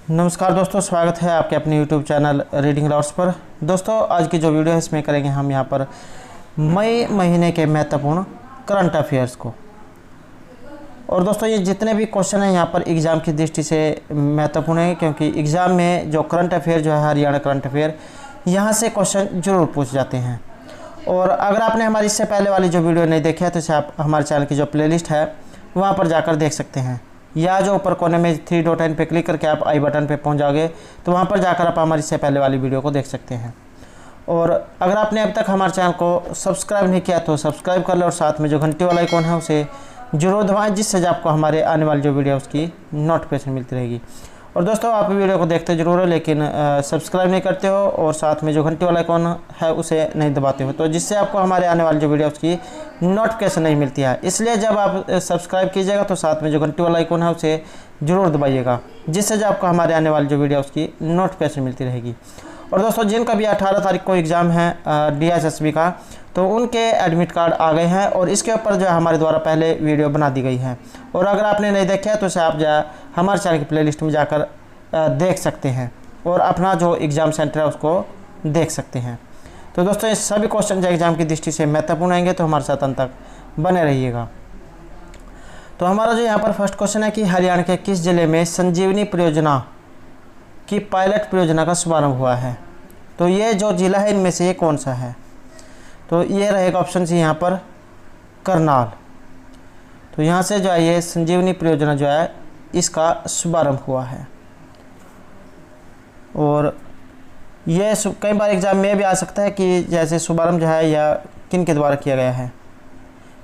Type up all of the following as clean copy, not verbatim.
नमस्कार दोस्तों, स्वागत है आपके अपने YouTube चैनल रीडिंग लॉट्स पर। दोस्तों आज की जो वीडियो है इसमें करेंगे हम यहाँ पर मई महीने के महत्वपूर्ण करंट अफेयर्स को। और दोस्तों ये जितने भी क्वेश्चन हैं यहाँ पर एग्ज़ाम की दृष्टि से महत्वपूर्ण है, क्योंकि एग्ज़ाम में जो करंट अफेयर जो है हरियाणा करंट अफेयर यहाँ से क्वेश्चन जरूर पूछ जाते हैं। और अगर आपने हमारी इससे पहले वाली जो वीडियो नहीं देखी है तो इसे आप हमारे चैनल की जो प्लेलिस्ट है वहाँ पर जाकर देख सकते हैं, या जो ऊपर कोने में 3 डॉट लाइन पे क्लिक करके आप आई बटन पे पहुंच जाओगे तो वहां पर जाकर आप हमारी इससे पहले वाली वीडियो को देख सकते हैं। और अगर आपने अब तक हमारे चैनल को सब्सक्राइब नहीं किया तो सब्सक्राइब कर लो, और साथ में जो घंटी वाला आइकॉन है उसे जरूर दबाएं, जिससे आपको हमारे आने वाली जो वीडियो उसकी नोटिफिकेशन मिलती रहेगी। और दोस्तों आप वीडियो को देखते जरूर हो, लेकिन सब्सक्राइब नहीं करते हो और साथ में जो घंटी वाला आइकॉन है उसे नहीं दबाते हो, तो जिससे आपको हमारे आने वाली जो वीडियो उसकी नोटिफिकेशन नहीं मिलती है। इसलिए जब आप सब्सक्राइब कीजिएगा तो साथ में जो घंटी वाला आइकॉन है उसे ज़रूर दबाइएगा, जिससे जो आपको हमारे आने वाली जो वीडियो उसकी नोटिफिकेशन मिलती रहेगी। और दोस्तों जिनका भी 18 तारीख को एग्ज़ाम है DSSB का, तो उनके एडमिट कार्ड आ गए हैं और इसके ऊपर जो है हमारे द्वारा पहले वीडियो बना दी गई है। और अगर आपने नहीं देखा है तो इसे आप जो है हमारे चैनल की प्लेलिस्ट में जाकर देख सकते हैं और अपना जो एग्ज़ाम सेंटर है उसको देख सकते हैं। तो दोस्तों ये सभी क्वेश्चन जो एग्ज़ाम की दृष्टि से महत्वपूर्ण आएंगे, तो हमारे साथ अंत तक बने रहिएगा। तो हमारा जो यहाँ पर फर्स्ट क्वेश्चन है कि हरियाणा के किस जिले में संजीवनी परियोजना की पायलट परियोजना का शुभारंभ हुआ है। तो ये जो जिला है इनमें से ये कौन सा है, तो ये रहेगा ऑप्शन सी यहाँ पर करनाल। तो यहाँ से जो है ये संजीवनी परियोजना जो है इसका शुभारंभ हुआ है। और ये कई बार एग्ज़ाम में भी आ सकता है कि जैसे शुभारंभ जो है या किन के द्वारा किया गया है।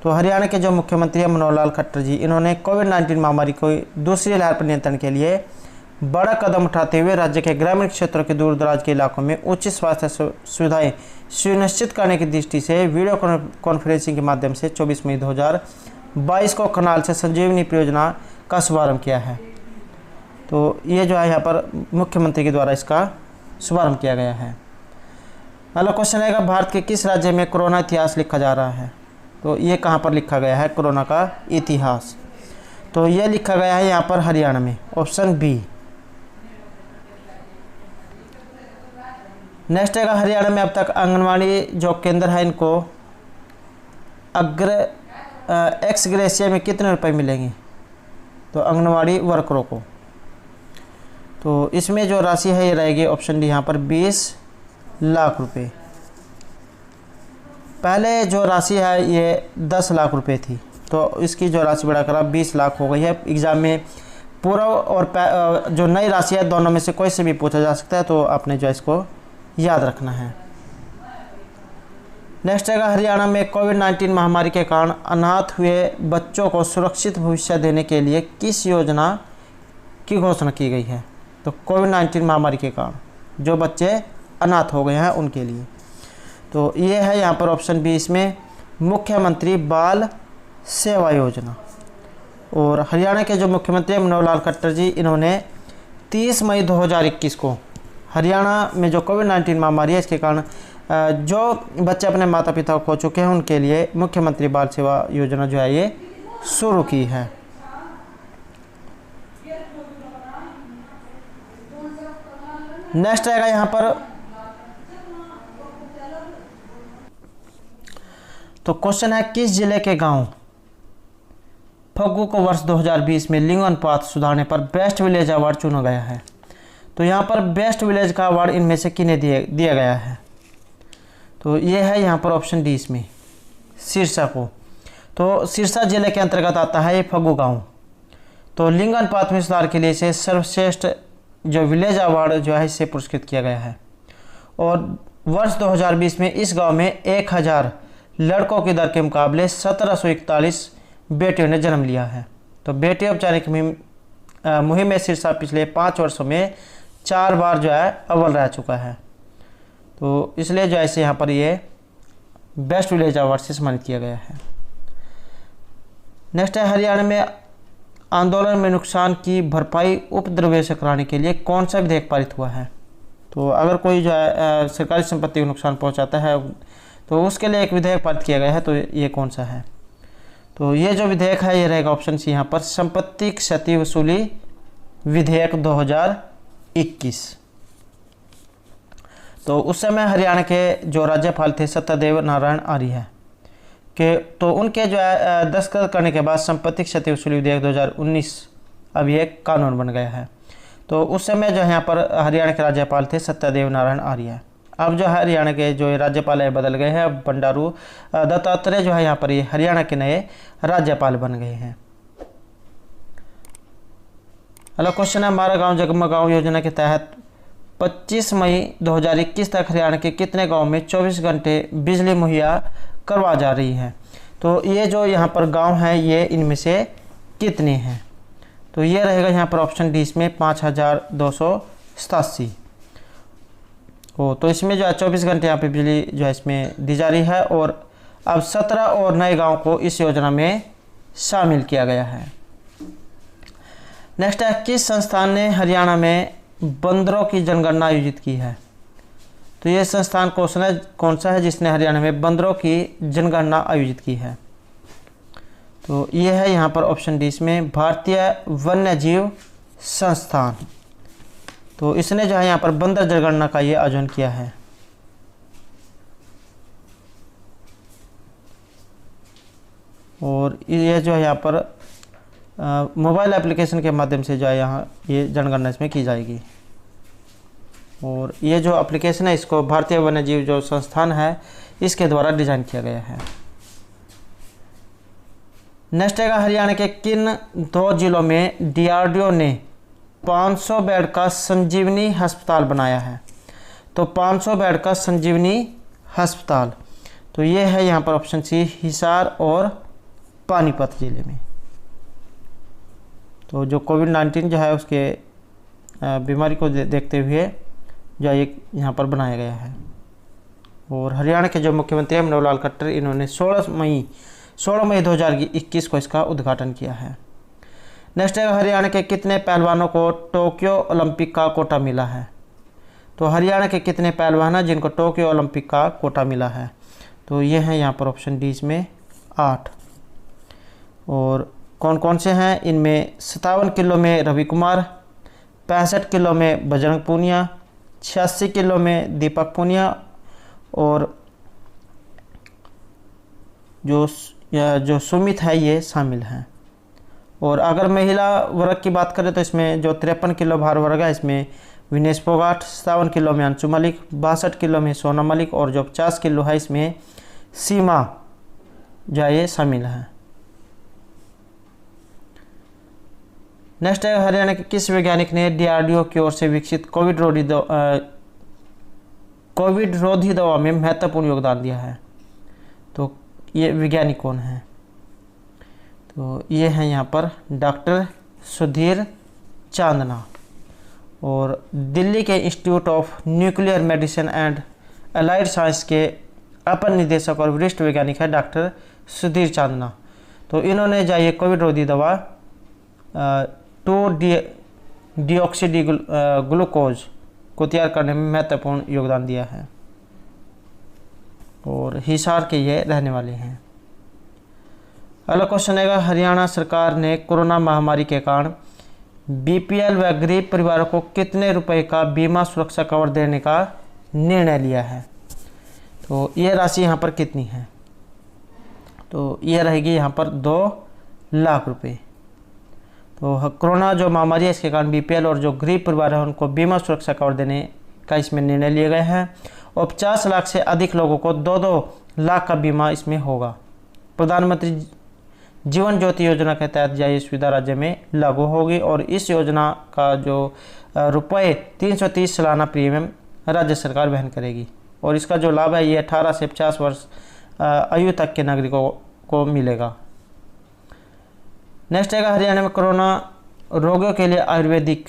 तो हरियाणा के जो मुख्यमंत्री हैं मनोहर लाल खट्टर जी, इन्होंने कोविड-19 महामारी को दूसरी लहर पर नियंत्रण के लिए बड़ा कदम उठाते हुए राज्य के ग्रामीण क्षेत्रों के दूर दराज के इलाकों में उच्च स्वास्थ्य सुविधाएं सुनिश्चित करने की दृष्टि से वीडियो कॉन्फ्रेंसिंग के माध्यम से 24 मई 2022 को करनाल से संजीवनी परियोजना का शुभारंभ किया है। तो ये जो है यहाँ पर मुख्यमंत्री के द्वारा इसका शुभारंभ किया गया है। अगला क्वेश्चन रहेगा भारत के किस राज्य में कोरोना इतिहास लिखा जा रहा है। तो ये कहाँ पर लिखा गया है कोरोना का इतिहास, तो ये लिखा गया है यहाँ पर हरियाणा में, ऑप्शन बी। नेक्स्ट रहेगा हरियाणा में अब तक आंगनवाड़ी जो केंद्र है इनको एक्स ग्रेशिया में कितने रुपए मिलेंगे, तो आंगनवाड़ी वर्करों को। तो इसमें जो राशि है ये रहेगी ऑप्शन डी यहाँ पर 20 लाख रुपए। पहले जो राशि है ये 10 लाख रुपए थी, तो इसकी जो राशि बढ़ाकर अब 20 लाख हो गई है। एग्ज़ाम में पूर्व और जो नई राशि है दोनों में से कोई से भी पूछा जा सकता है, तो आपने जो इसको याद रखना है। नेक्स्ट रहेगा हरियाणा में कोविड-19 महामारी के कारण अनाथ हुए बच्चों को सुरक्षित भविष्य देने के लिए किस योजना की घोषणा की गई है। तो कोविड-19 महामारी के कारण जो बच्चे अनाथ हो गए हैं उनके लिए, तो ये है यहाँ पर ऑप्शन बी, इसमें मुख्यमंत्री बाल सेवा योजना। और हरियाणा के जो मुख्यमंत्री मनोहर लाल खट्टर जी, इन्होंने 30 मई 2021 को हरियाणा में जो कोविड-19 महामारी है इसके कारण जो बच्चे अपने माता पिता को खो चुके हैं उनके लिए मुख्यमंत्री बाल सेवा योजना जो है ये शुरू की है। नेक्स्ट रहेगा यहाँ पर, तो क्वेश्चन है किस जिले के गांव फग्गू को वर्ष 2020 में लिंग अनुपात सुधारने पर बेस्ट विलेज अवार्ड चुना गया है। तो यहाँ पर बेस्ट विलेज का अवार्ड इनमें से किन्हें दिया गया है, तो ये है यहाँ पर ऑप्शन डी, इसमें सिरसा को। तो सिरसा जिले के अंतर्गत आता है ये फग्गू गांव। तो लिंग अनुपात में सुधार के लिए इसे सर्वश्रेष्ठ जो विलेज अवार्ड जो है इससे पुरस्कृत किया गया है। और वर्ष 2020 में इस गांव में 1000 लड़कों की दर के मुकाबले 1741 बेटियों ने जन्म लिया है। तो बेटी बचाने की मुहिम में सिरसा पिछले 5 वर्षों में 4 बार जो है अव्वल रह चुका है। तो इसलिए जो है यहाँ पर ये बेस्ट विलेज अवार्ड से सम्मानित किया गया है। नेक्स्ट है हरियाणा में आंदोलन में नुकसान की भरपाई उपद्रव्य से कराने के लिए कौन सा विधेयक पारित हुआ है। तो अगर कोई जो है सरकारी संपत्ति को नुकसान पहुंचाता है तो उसके लिए एक विधेयक पारित किया गया है, तो ये कौन सा है। तो ये जो विधेयक है ये रहेगा ऑप्शन सी यहाँ पर संपत्ति क्षति वसूली विधेयक 2021। तो उस समय हरियाणा के जो राज्यपाल थे सत्यदेव नारायण आर्य के, तो उनके जो है दस्तखत करने के बाद संपत्ति क्षति वसूली विधेयक 2019 अब ये कानून बन गया है। तो उस समय जो है यहाँ पर हरियाणा के राज्यपाल थे सत्यदेव नारायण आर्य। अब जो है हरियाणा के जो राज्यपाल है बदल गए हैं। अब बंडारू दत्तात्रेय जो है यहाँ पर ये हरियाणा के नए राज्यपाल बन गए हैं। अगला क्वेश्चन है, हमारा गांव जगमगांव योजना के तहत 25 मई 2021 तक हरियाणा के कितने गांव में 24 घंटे बिजली मुहैया करवा जा रही है। तो ये जो यहाँ पर गांव हैं ये इनमें से कितने हैं। तो ये रहेगा यहाँ पर ऑप्शन डी इसमें 5287। तो इसमें जो है 24 घंटे यहाँ पे बिजली जो है इसमें दी जा रही है। और अब 17 और नए गांव को इस योजना में शामिल किया गया है। नेक्स्ट है, किस संस्थान ने हरियाणा में बंदरों की जनगणना आयोजित की है। तो ये संस्थान कौन सा है जिसने हरियाणा में बंदरों की जनगणना आयोजित की है। तो ये है यहाँ पर ऑप्शन डी इसमें भारतीय वन्य जीव संस्थान। तो इसने जो है यहाँ पर बंदर जनगणना का ये आयोजन किया है। और ये जो है यहाँ पर मोबाइल एप्लीकेशन के माध्यम से जो है यहाँ ये जनगणना इसमें की जाएगी। और ये जो एप्लीकेशन है इसको भारतीय वन्य जीव जो संस्थान है इसके द्वारा डिजाइन किया गया है। नेक्स्ट है, हरियाणा के किन 2 जिलों में डीआरडीओ ने 500 बेड का संजीवनी अस्पताल बनाया है। तो 500 बेड का संजीवनी अस्पताल, तो ये है यहाँ पर ऑप्शन सी हिसार और पानीपत जिले में। तो जो कोविड-19 जो है उसके बीमारी को देखते हुए जो एक यहाँ पर बनाया गया है। और हरियाणा के जो मुख्यमंत्री हैं मनोहर लाल खट्टर, इन्होंने 16 मई 2021 को इसका उद्घाटन किया है। नेक्स्ट है, हरियाणा के कितने पहलवानों को टोक्यो ओलंपिक का कोटा मिला है। तो हरियाणा के कितने पहलवान हैं जिनको टोक्यो ओलंपिक का कोटा मिला है। तो ये हैं यहाँ पर ऑप्शन डी इसमें 8। और कौन कौन से हैं इनमें, 57 किलो में रवि कुमार, 65 किलो में बजरंग पूनिया, 86 किलो में दीपक पूनिया, और जो सुमित है ये शामिल हैं। और अगर महिला वर्ग की बात करें तो इसमें जो 53 किलो भार वर्ग है इसमें विनेश फोगाट, 57 किलो में अंशु मलिक, 62 किलो में सोना मलिक, और जो 50 किलो है इसमें सीमा जो ये शामिल है। नेक्स्ट है, हरियाणा के किस वैज्ञानिक ने डीआरडीओ की ओर से विकसित कोविड रोधी दवा में महत्वपूर्ण योगदान दिया है। तो ये वैज्ञानिक कौन है। तो ये हैं यहाँ पर डॉक्टर सुधीर चांदना। और दिल्ली के institute of nuclear medicine and allied science के अपर निदेशक और वरिष्ठ वैज्ञानिक है डॉक्टर सुधीर चांदना। तो इन्होंने जो ये कोविड रोधी दवा 2-डीऑक्सी ग्लूकोज को तैयार करने में महत्वपूर्ण योगदान दिया है। और हिसार के ये रहने वाले हैं। अगला क्वेश्चन है, हरियाणा सरकार ने कोरोना महामारी के कारण बीपीएल व गरीब परिवारों को कितने रुपए का बीमा सुरक्षा कवर देने का निर्णय लिया है। तो ये राशि यहाँ पर कितनी है। तो ये रहेगी यहाँ पर 2 लाख रुपए। तो कोरोना जो महामारी है इसके कारण बीपीएल और जो गरीब परिवार है उनको बीमा सुरक्षा कवर देने का इसमें निर्णय लिए गए हैं। और 50 लाख से अधिक लोगों को 2-2 लाख का बीमा इसमें होगा। प्रधानमंत्री जीवन ज्योति योजना के तहत यह सुविधा राज्य में लागू होगी। और इस योजना का जो रुपये 330 सालाना प्रीमियम राज्य सरकार वहन करेगी। और इसका जो लाभ है ये 18 से 50 वर्ष आयु तक के नागरिकों को मिलेगा। नेक्स्ट है, हरियाणा में कोरोना रोगियों के लिए आयुर्वेदिक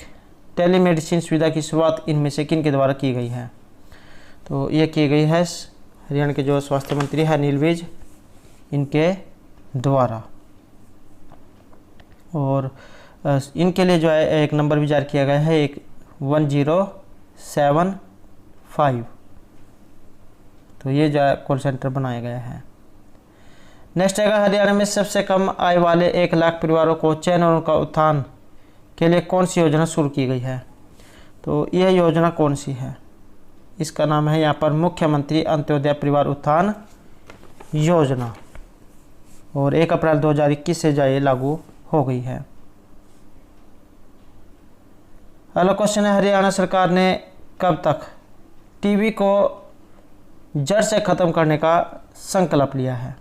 टेलीमेडिसिन सुविधा की शुरुआत इनमें से किन के द्वारा की गई है। तो ये की गई है हरियाणा के जो स्वास्थ्य मंत्री है अनिल विज, इनके द्वारा। और इनके लिए जो है एक नंबर भी जारी किया गया है, 1075। तो ये जो है कॉल सेंटर बनाया गया है। नेक्स्ट है, हरियाणा में सबसे कम आय वाले 1 लाख परिवारों को चयन और उनका उत्थान के लिए कौन सी योजना शुरू की गई है। तो यह योजना कौन सी है? इसका नाम है यहाँ पर मुख्यमंत्री अंत्योदय परिवार उत्थान योजना, और 1 अप्रैल 2021 से जो ये लागू हो गई है। अगला क्वेश्चन है, हरियाणा सरकार ने कब तक टीबी को जड़ से ख़त्म करने का संकल्प लिया है?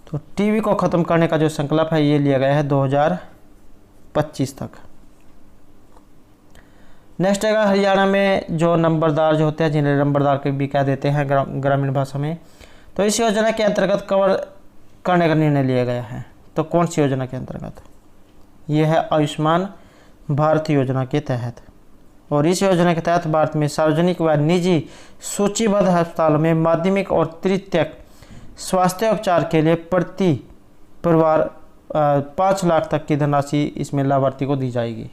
तो टीबी को ख़त्म करने का जो संकल्प है ये लिया गया है 2025 तक। नेक्स्ट है, हरियाणा में जो नंबरदार जो होते हैं, जिन्हें नंबरदार के भी कह देते हैं ग्रामीण भाषा में, तो इस योजना के अंतर्गत कवर करने का निर्णय लिया गया है। तो कौन सी योजना के अंतर्गत? यह है आयुष्मान भारत योजना के तहत। और इस योजना के तहत भारत में सार्वजनिक व निजी सूचीबद्ध अस्पतालों में माध्यमिक और तृतीयक स्वास्थ्य उपचार के लिए प्रति परिवार 5 लाख तक की धनराशि इसमें लाभार्थी को दी जाएगी।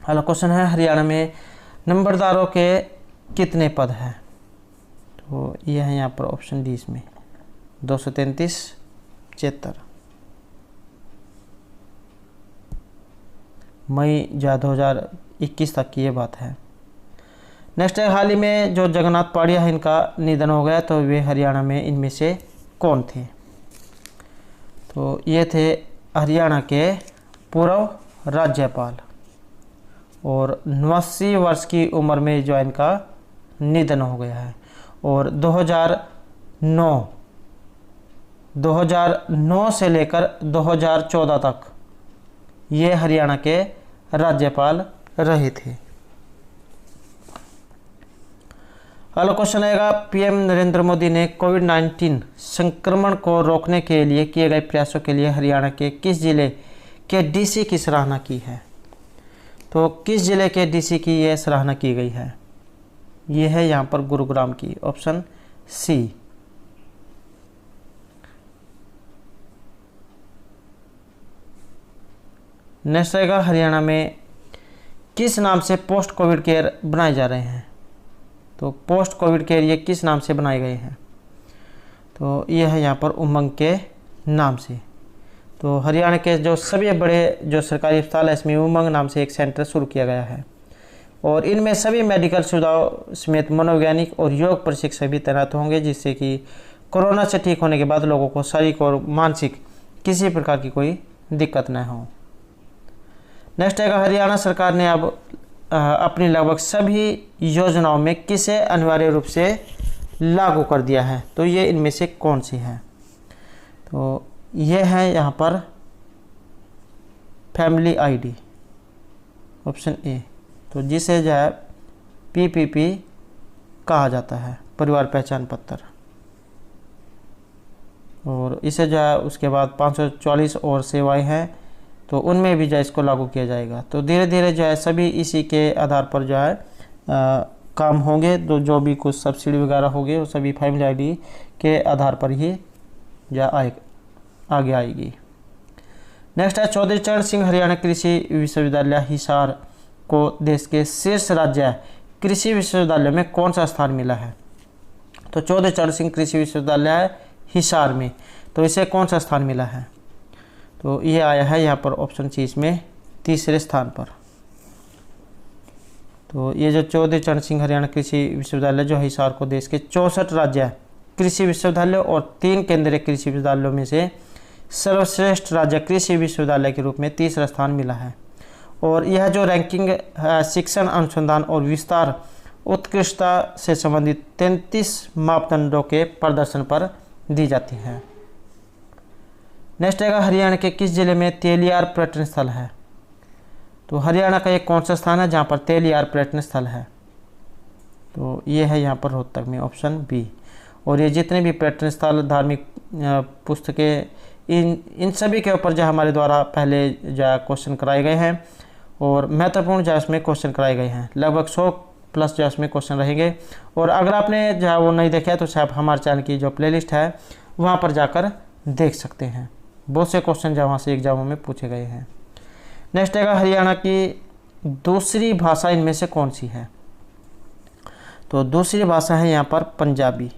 अगला क्वेश्चन है, हरियाणा में नंबरदारों के कितने पद हैं? तो यह है यहाँ पर ऑप्शन डी इसमें 233 76 मई 2021 तक की ये बात है। नेक्स्ट है, हाल ही में जो जगन्नाथ पहाड़िया है इनका निधन हो गया, तो वे हरियाणा में इनमें से कौन थे? तो ये थे हरियाणा के पूर्व राज्यपाल, और 89 वर्ष की उम्र में जो इनका निधन हो गया है। और 2009 से लेकर 2014 तक ये हरियाणा के राज्यपाल रहे थे। अगला क्वेश्चन आएगा, पीएम नरेंद्र मोदी ने कोविड-19 संक्रमण को रोकने के लिए किए गए प्रयासों के लिए हरियाणा के किस जिले के डीसी की सराहना की है? तो किस जिले के डीसी की यह सराहना की गई है? यह है यहाँ पर गुरुग्राम की, ऑप्शन सी। नेक्स्ट रहेगा, हरियाणा में किस नाम से पोस्ट कोविड केयर बनाए जा रहे हैं? तो पोस्ट कोविड केयर ये किस नाम से बनाए गए हैं? तो ये है यहाँ पर उमंग के नाम से। तो हरियाणा के जो सभी बड़े जो सरकारी अस्पताल है इसमें उमंग नाम से एक सेंटर शुरू किया गया है, और इनमें सभी मेडिकल सुविधाओं समेत मनोवैज्ञानिक और योग प्रशिक्षक भी तैनात होंगे, जिससे कि कोरोना से ठीक होने के बाद लोगों को शारीरिक और मानसिक किसी प्रकार की कोई दिक्कत न हो। नेक्स्ट है, हरियाणा सरकार ने अब अपनी लगभग सभी योजनाओं में किसे अनिवार्य रूप से लागू कर दिया है? तो ये इनमें से कौन सी है? तो ये है यहाँ पर फैमिली आईडी, ऑप्शन ए। तो जिसे जो है पीपीपी कहा जाता है, परिवार पहचान पत्र, और इसे जो है उसके बाद 544 और सेवाएं हैं, तो उनमें भी जो है इसको लागू किया जाएगा। तो धीरे धीरे जो है सभी इसी के आधार पर जो है काम होंगे। तो जो भी कुछ सब्सिडी वगैरह होगी वो सभी फैमिली आईडी के आधार पर ही जो आगे आएगी। नेक्स्ट है, चौधरी चरण सिंह हरियाणा कृषि विश्वविद्यालय हिसार को देश के शीर्ष राज्य कृषि विश्वविद्यालय में कौन सा स्थान मिला है? तो चौधरी चरण सिंह कृषि विश्वविद्यालय हिसार में, तो इसे कौन सा स्थान मिला है? तो ये आया है यहाँ पर ऑप्शन सी इसमें 3रे स्थान पर। तो ये जो चौधरी चरण सिंह हरियाणा कृषि विश्वविद्यालय जो हिसार को देश के 64 राज्य कृषि विश्वविद्यालय और 3 केंद्रीय कृषि विश्वविद्यालयों में से सर्वश्रेष्ठ राज्य कृषि विश्वविद्यालय के रूप में 3रा स्थान मिला है। और यह जो रैंकिंग शिक्षण अनुसंधान और विस्तार उत्कृष्टता से संबंधित 33 मापदंडों के प्रदर्शन पर दी जाती है। नेक्स्ट है, हरियाणा के किस जिले में तेलियार पर्यटन स्थल है? तो हरियाणा का एक कौन सा स्थान है जहाँ पर तेलियार पर्यटन स्थल है? तो ये है यहाँ पर रोहतक में, ऑप्शन बी। और ये जितने भी पर्यटन स्थल, धार्मिक पुस्तकें, इन सभी के ऊपर जो हमारे द्वारा पहले जो क्वेश्चन कराए गए हैं और महत्वपूर्ण जो इसमें क्वेश्चन कराए गए हैं, लगभग 100 प्लस जो इसमें क्वेश्चन रहेंगे। और अगर आपने जो वो नहीं देखा तो आप हमारे चैनल की जो प्लेलिस्ट है वहाँ पर जाकर देख सकते हैं, बहुत से क्वेश्चन जो वहाँ से एग्जामों में पूछे गए हैं। नेक्स्ट है, हरियाणा की दूसरी भाषा इनमें से कौन सी है? तो दूसरी भाषा है यहाँ पर पंजाबी,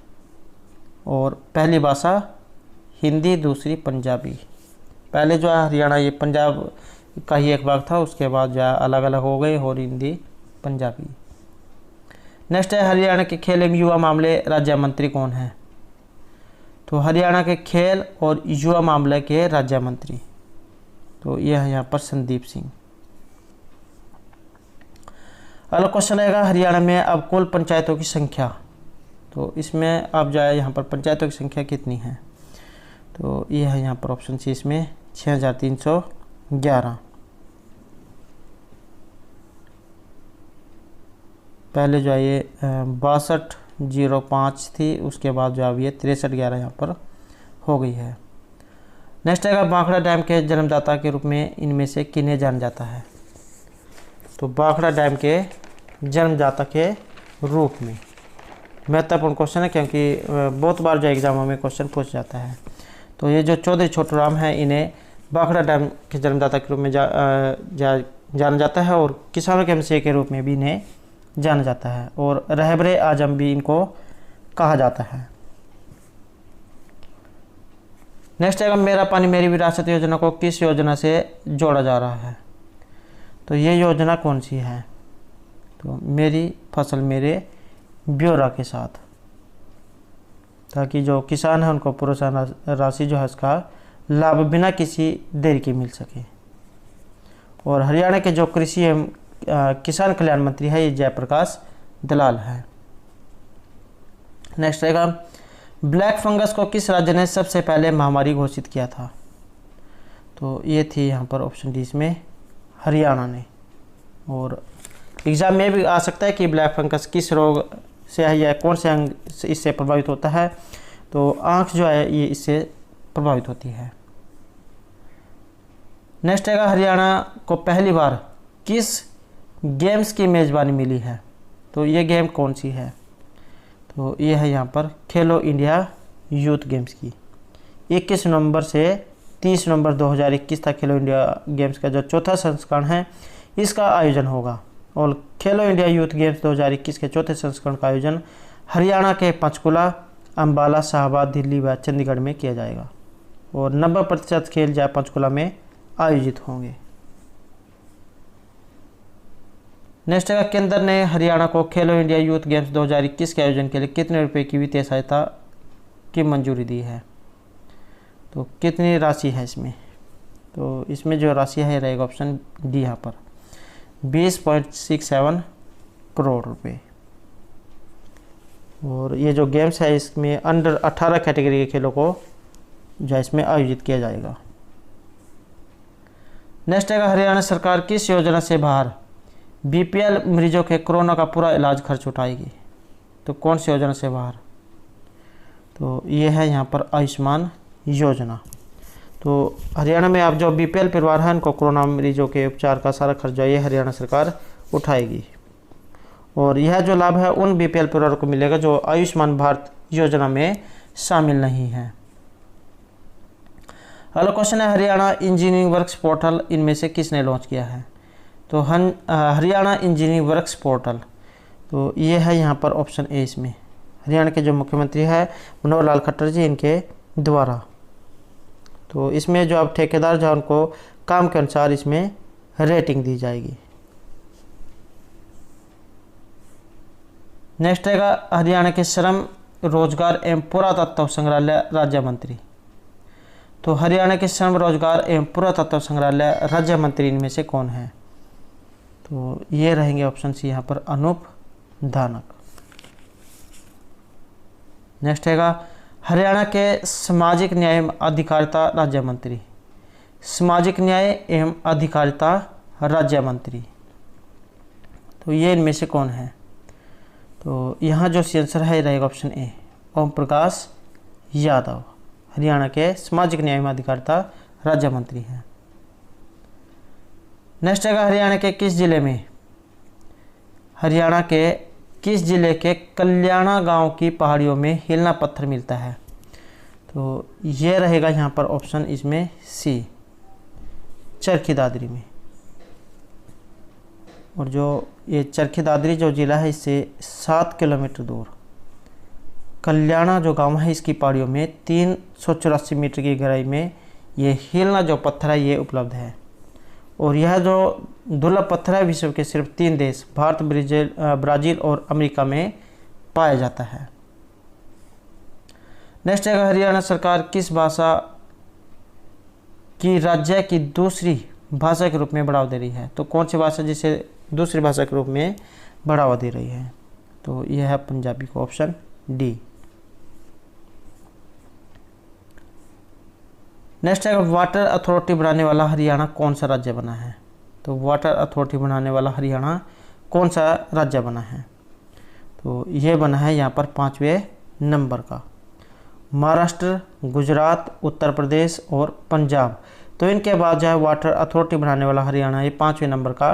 और पहली भाषा हिंदी, दूसरी पंजाबी। पहले जो है हरियाणा ये पंजाब का ही एक भाग था, उसके बाद जो अलग अलग हो गए और हिंदी पंजाबी। नेक्स्ट है हरियाणा के खेल एवं युवा मामले राज्य मंत्री कौन है? तो हरियाणा के खेल और युवा मामले के राज्य मंत्री, तो यह है यहाँ पर संदीप सिंह। अगला क्वेश्चन रहेगा हरियाणा में अब कुल पंचायतों की संख्या। तो इसमें अब जो है यहाँ पर पंचायतों की संख्या कितनी है? तो यह है यहाँ पर ऑप्शन सी, इसमें 6311। पहले जो है ये 6205 थी, उसके बाद जो अब ये 6311 यहाँ पर हो गई है। नेक्स्ट आएगा भाखड़ा डैम के जन्मदाता के रूप में इनमें से किन्हें जाना जाता है? तो भाखड़ा डैम के जन्मदाता के रूप में, महत्वपूर्ण क्वेश्चन है क्योंकि बहुत बार जो एग्जामों में क्वेश्चन पूछ जाता है। तो ये जो चौधरी छोटूराम है, इन्हें भाखड़ा डैम के जन्मदाता के रूप में जाना जाता है और किसानों के मसीहा के रूप में भी इन्हें जाना जाता है और रहबरे आजम भी इनको कहा जाता है। नेक्स्ट है मेरा पानी मेरी विरासत योजना को किस योजना से जोड़ा जा रहा है? तो ये योजना कौन सी है? तो मेरी फसल मेरे ब्यौरा के साथ, ताकि जो किसान है उनको प्रोत्साहन राशि जो है इसका लाभ बिना किसी देरी के मिल सके। और हरियाणा के जो कृषि एवं किसान कल्याण मंत्री है ये जयप्रकाश दलाल है। नेक्स्ट रहेगा ब्लैक फंगस को किस राज्य ने सबसे पहले महामारी घोषित किया था? तो ये थी यहाँ पर ऑप्शन डी, इसमें हरियाणा ने। और एग्जाम में भी आ सकता है कि ब्लैक फंगस किस रोग से है या कौन से अंग इससे प्रभावित होता है। तो आँख जो है ये इससे प्रभावित होती है। नेक्स्ट है हरियाणा को पहली बार किस गेम्स की मेज़बानी मिली है? तो ये गेम कौन सी है? तो ये है यहाँ पर खेलो इंडिया यूथ गेम्स की। 21 नवंबर से 30 नवंबर 2021 तक खेलो इंडिया गेम्स का जो चौथा संस्करण है इसका आयोजन होगा। और खेलो इंडिया यूथ गेम्स 2021 के चौथे संस्करण का आयोजन हरियाणा के पंचकुला, अंबाला, शाहबाद, दिल्ली व चंडीगढ़ में किया जाएगा और 90% खेल जो पंचकुला में आयोजित होंगे। नेक्स्ट है केंद्र ने हरियाणा को खेलो इंडिया यूथ गेम्स 2021 के आयोजन के लिए कितने रुपए की वित्तीय सहायता की मंजूरी दी है? तो कितनी राशि है इसमें? तो इसमें जो राशि है रहेगा ऑप्शन डी, यहाँ पर 20.67 करोड़ रुपए। और ये जो गेम्स है इसमें अंडर 18 कैटेगरी के खेलों को जो इसमें आयोजित किया जाएगा। नेक्स्ट है हरियाणा सरकार किस योजना से बाहर बीपीएल मरीजों के कोरोना का पूरा इलाज खर्च उठाएगी? तो कौन सी योजना से बाहर? तो ये है यहाँ पर आयुष्मान योजना। तो हरियाणा में अब जो बीपीएल परिवार है उनको कोरोना मरीजों के उपचार का सारा खर्चा ये हरियाणा सरकार उठाएगी। और यह जो लाभ है उन बीपीएल परिवारों को मिलेगा जो आयुष्मान भारत योजना में शामिल नहीं है। अगला क्वेश्चन है हरियाणा इंजीनियरिंग वर्क्स पोर्टल इनमें से किसने लॉन्च किया है? तो हरियाणा इंजीनियरिंग वर्क्स पोर्टल, तो ये है यहाँ पर ऑप्शन ए, इसमें हरियाणा के जो मुख्यमंत्री है मनोहर लाल खट्टर जी इनके द्वारा। तो इसमें जो अब ठेकेदार जो उनको काम के अनुसार इसमें रेटिंग दी जाएगी। नेक्स्ट रहेगा हरियाणा के श्रम, रोजगार एवं पुरातत्व संग्रहालय राज्य मंत्री। तो हरियाणा के श्रम, रोजगार एवं पुरातत्व संग्रहालय राज्य मंत्री इनमें से कौन है? तो ये रहेंगे ऑप्शन सी यहाँ पर अनूप धानक। नेक्स्ट हैगा हरियाणा के सामाजिक न्याय एवं अधिकारिता राज्य मंत्री। सामाजिक न्याय एवं अधिकारिता राज्य मंत्री, तो ये इनमें से कौन है? तो यहाँ जो आंसर है रहेगा ऑप्शन ए, ओम प्रकाश यादव हरियाणा के सामाजिक न्याय एवं अधिकारिता राज्य मंत्री हैं। नेक्स्ट है हरियाणा के किस जिले में, हरियाणा के किस जिले के कल्याणा गांव की पहाड़ियों में हिलना पत्थर मिलता है? तो ये रहेगा यहाँ पर ऑप्शन इसमें सी, चरखी दादरी में। और जो ये चरखी दादरी जो ज़िला है इससे 7 किलोमीटर दूर कल्याणा जो गांव है इसकी पहाड़ियों में 384 मीटर की गहराई में ये हिलना जो पत्थर है ये उपलब्ध है। और यह जो दुर्लभ पत्थर है विश्व के सिर्फ 3 देश भारत, ब्राज़ील और अमेरिका में पाया जाता है। नेक्स्ट है, हरियाणा सरकार किस भाषा की राज्य की दूसरी भाषा के रूप में बढ़ावा दे रही है? तो कौन सी भाषा जिसे दूसरी भाषा के रूप में बढ़ावा दे रही है? तो यह है पंजाबी का ऑप्शन डी। नेक्स्ट है, वाटर अथॉरिटी बनाने वाला हरियाणा कौन सा राज्य बना है? तो वाटर अथॉरिटी बनाने वाला हरियाणा कौन सा राज्य बना है? तो यह बना है यहाँ पर 5वें नंबर का। महाराष्ट्र, गुजरात, उत्तर प्रदेश और पंजाब, तो इनके बाद जो है वाटर अथॉरिटी बनाने वाला हरियाणा ये 5वें नंबर का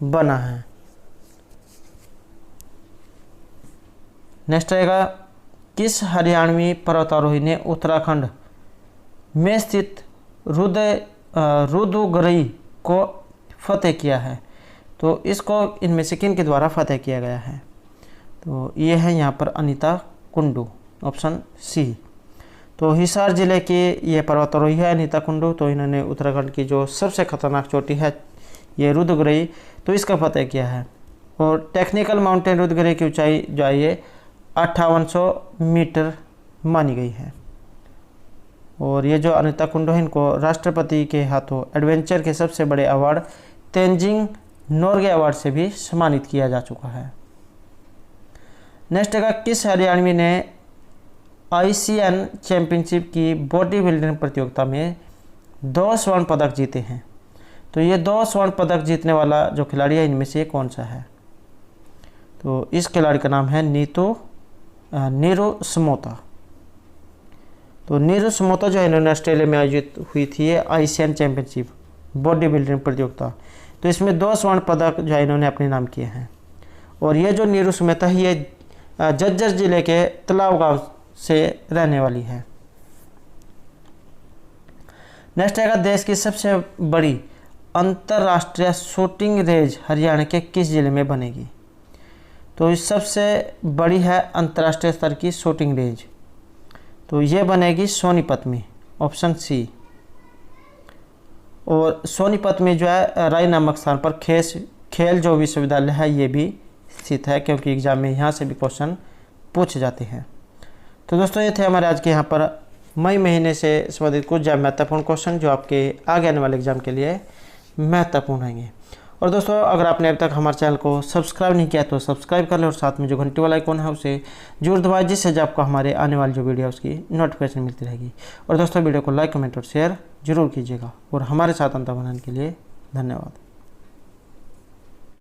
बना है। नेक्स्ट रहेगा, किस हरियाणवी पर्वतारोही ने उत्तराखंड में स्थित रुद्रगढ़ी को फतेह किया है? तो इसको इनमें से किन के द्वारा फतेह किया गया है? तो ये है यहाँ पर अनीता कुंडू, ऑप्शन सी। तो हिसार जिले के ये पर्वतारोही है अनीता कुंडू। तो इन्होंने उत्तराखंड की जो सबसे खतरनाक चोटी है ये रुद्रगढ़ी, तो इसका फतेह किया है। और टेक्निकल माउंटेन रुद्रगढ़ी की ऊंचाई जो है ये 5800 मीटर मानी गई है। और ये जो अनीता कुंडू है इनको राष्ट्रपति के हाथों एडवेंचर के सबसे बड़े अवार्ड तेंजिंग नोर्गे अवार्ड से भी सम्मानित किया जा चुका है। नेक्स्ट है, किस हरियाणवी ने आईसीएन चैंपियनशिप की बॉडी बिल्डिंग प्रतियोगिता में 2 स्वर्ण पदक जीते हैं? तो ये 2 स्वर्ण पदक जीतने वाला जो खिलाड़ी है इनमें से कौन सा है? तो इस खिलाड़ी का नाम है नीरू समोता। तो नीरू समोता जो है इन्होंने ऑस्ट्रेलिया में आयोजित हुई थी आईसीएन चैंपियनशिप बॉडी बिल्डिंग प्रतियोगिता, तो इसमें 2 स्वर्ण पदक जो है इन्होंने अपने नाम किए हैं। और ये जो नीरू समोता है ये झज्जर जिले के तलाव गांव से रहने वाली है। नेक्स्ट है, देश की सबसे बड़ी अंतर्राष्ट्रीय शूटिंग रेंज हरियाणा के किस जिले में बनेगी? तो इस सबसे बड़ी है अंतर्राष्ट्रीय स्तर की शूटिंग रेंज, तो ये बनेगी सोनीपत में, ऑप्शन सी। और सोनीपत में जो है राय नामक स्थान पर खेल जो विश्वविद्यालय है ये भी स्थित है, क्योंकि एग्जाम में यहाँ से भी क्वेश्चन पूछे जाते हैं। तो दोस्तों ये थे हमारे आज के यहाँ पर मई महीने से संबंधित कुछ महत्वपूर्ण क्वेश्चन जो आपके आगे आने वाले एग्जाम के लिए महत्वपूर्ण रहेंगे। और दोस्तों अगर आपने अभी तक हमारे चैनल को सब्सक्राइब नहीं किया तो सब्सक्राइब कर लें और साथ में जो घंटी वाला आइकॉन है उसे जरूर दबाएं, जिससे जब आपको हमारे आने वाली जो वीडियो है उसकी नोटिफिकेशन मिलती रहेगी। और दोस्तों वीडियो को लाइक, कमेंट और शेयर जरूर कीजिएगा। और हमारे साथ अंत बनाने के लिए धन्यवाद।